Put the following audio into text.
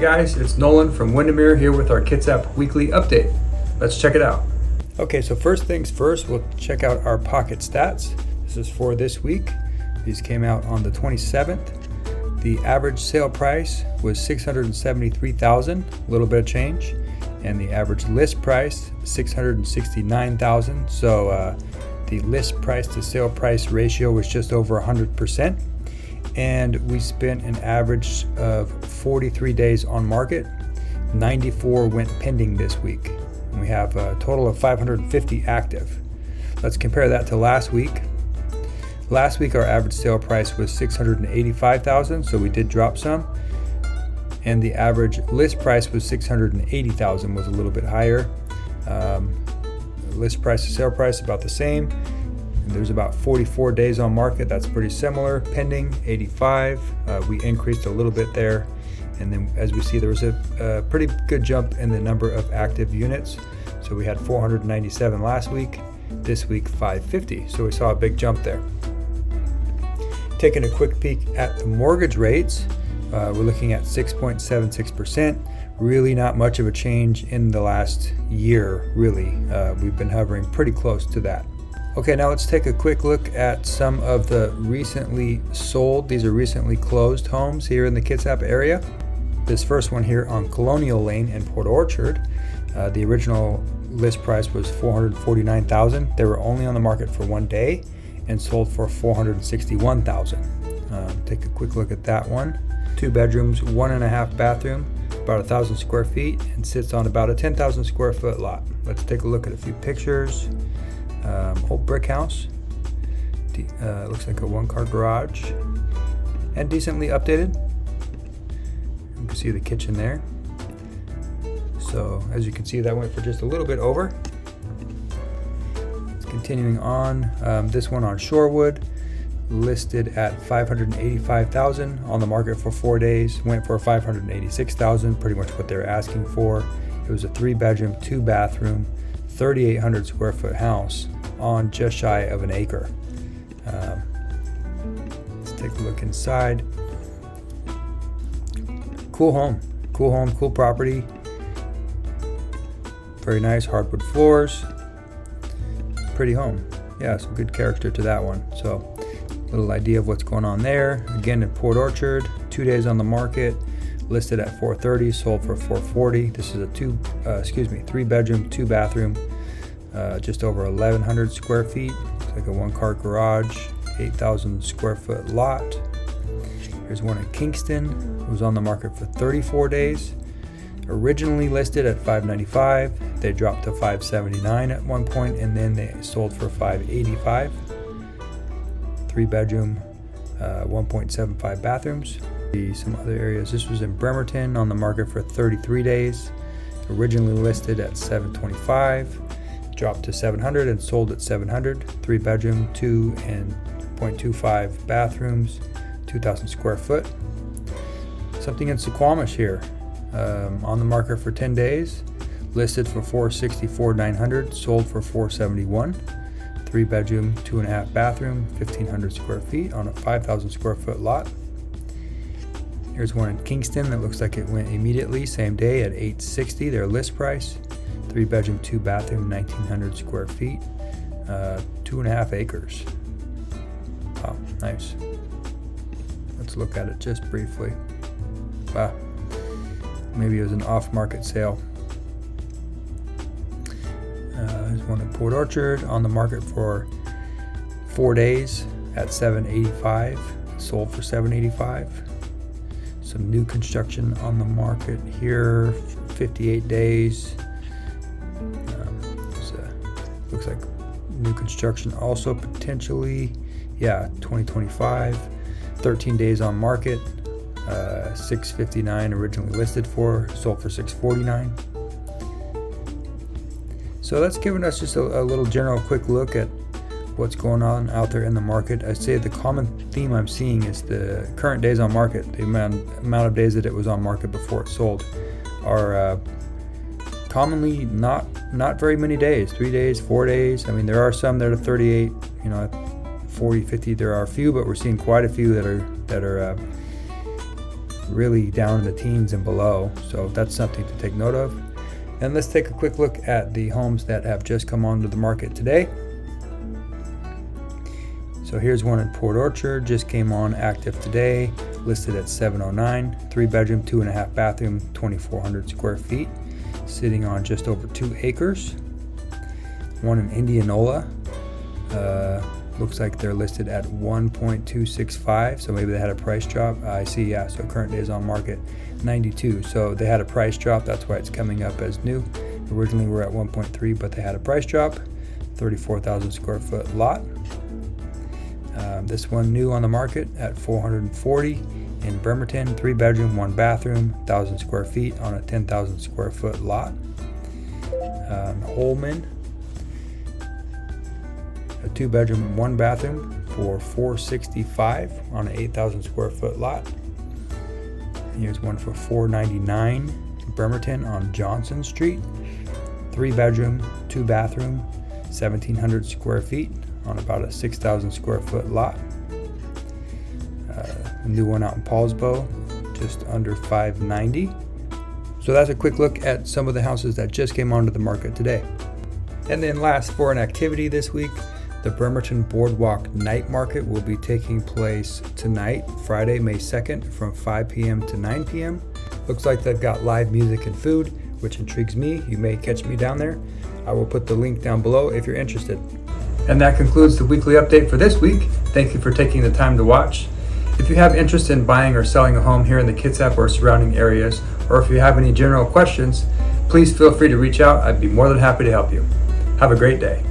guys, it's Nolan from Windermere here with our Kitsap weekly update. Let's check it out. Okay, so first things first, we'll check out our pocket stats. This is for this week. These came out on the 27th. The average sale price was $673,000, a little bit of change, and the average list price $669,000. So the list price to sale price ratio was just over 100%. And we spent an average of 43 days on market. 94 went pending this week. And we have a total of 550 active. Let's compare that to last week. Last week our average sale price was $685,000, so we did drop some. And the average list price was $680,000, was a little bit higher. List price to sale price about the same. And there's about 44 days on market. That's pretty similar. Pending 85. We increased a little bit there. And then as we see, there was a pretty good jump in the number of active units. So we had 497 last week. This week 550. So we saw a big jump there. Taking a quick peek at the mortgage rates, we're looking at 6.76%. Really not much of a change in the last year, really. We've been hovering pretty close to that. Okay, now let's take a quick look at some of the recently sold, these are recently closed homes here in the Kitsap area. This first one here on Colonial Lane in Port Orchard, the original list price was $449,000. They were only on the market for 1 day and sold for $461,000. Take a quick look at that one. 2 bedrooms, 1.5 bathroom, about 1,000 square feet, and sits on about a 10,000 square foot lot. Let's take a look at a few pictures. Old brick house. Looks like a 1-car garage, and decently updated. You can see the kitchen there. So as you can see, that went for just a little bit over. Continuing on, this one on Shorewood, listed at $585,000, on the market for 4 days, went for $586,000, pretty much what they're asking for. It was a 3-bedroom, 2-bathroom, 3,800 square foot house on just shy of an acre. Let's take a look inside. Cool home, cool property. Very nice hardwood floors. Pretty home. Yeah, some good character to that one. So a little idea of what's going on there. Again, in Port Orchard, 2 days on the market, listed at $430, sold for $440. This is a 3-bedroom, 2-bathroom, just over 1,100 square feet. Looks like a 1-car garage, 8,000 square foot lot. Here's one in Kingston. It was on the market for 34 days. Originally listed at $595. They dropped to $579 at one point, and then they sold for $585. 3-bedroom, 1.75 bathrooms. Some other areas. This was in Bremerton, on the market for 33 days. Originally listed at $725. Dropped to $700 and sold at $700. 3-bedroom, 2.25 bathrooms, 2,000 square foot. Something in Suquamish here, on the market for 10 days, listed for $464,900, sold for $471. 3-bedroom, 2.5 bathroom, 1,500 square feet on a 5,000 square foot lot. Here's one in Kingston that looks like it went immediately, same day, at $860, their list price. 3-bedroom, 2-bathroom, 1,900 square feet, 2.5 acres. Wow, nice. Let's look at it just briefly. Wow, maybe it was an off-market sale. There's one in Port Orchard, on the market for 4 days at $785, sold for $785. Some new construction on the market here, 58 days. Looks like new construction also potentially, 2025. 13 days on market, $659 originally listed for, sold for $649. So that's given us just a little general quick look at what's going on out there in the market. I'd say the common theme I'm seeing is the current days on market, the amount of days that it was on market before it sold, are commonly not very many days. 3 days, 4 days. I mean, there are some that are 38, 40, 50. There are a few, but we're seeing quite a few that are really down in the teens and below. So that's something to take note of. And let's take a quick look at the homes that have just come onto the market today. So here's one in Port Orchard, just came on active today, listed at $709, 3-bedroom, 2.5 bathroom, 2,400 square feet, sitting on just over 2 acres. One in Indianola, looks like they're listed at 1.265, so maybe they had a price drop. I see, yeah, so current days on market 92, so they had a price drop, that's why it's coming up as new. Originally we're at 1.3, but they had a price drop. 34,000 square foot lot. This one new on the market at 440 in Bremerton, 3-bedroom, 1 bathroom, 1,000 square feet on a 10,000 square foot lot. Holman, a 2-bedroom, 1 bathroom for 465 on an 8,000 square foot lot. Here's one for 499 in Bremerton on Johnson Street, 3-bedroom, 2 bathroom, 1,700 square feet on about a 6,000 square foot lot. A new one out in Paulsbo, just under 590. So that's a quick look at some of the houses that just came onto the market today. And then last, for an activity this week, the Bremerton Boardwalk Night Market will be taking place tonight, Friday, May 2nd, from 5 p.m. to 9 p.m. Looks like they've got live music and food, which intrigues me. You may catch me down there. I will put the link down below if you're interested. And that concludes the weekly update for this week. Thank you for taking the time to watch. If you have interest in buying or selling a home here in the Kitsap or surrounding areas, or if you have any general questions, please feel free to reach out. I'd be more than happy to help you. Have a great day.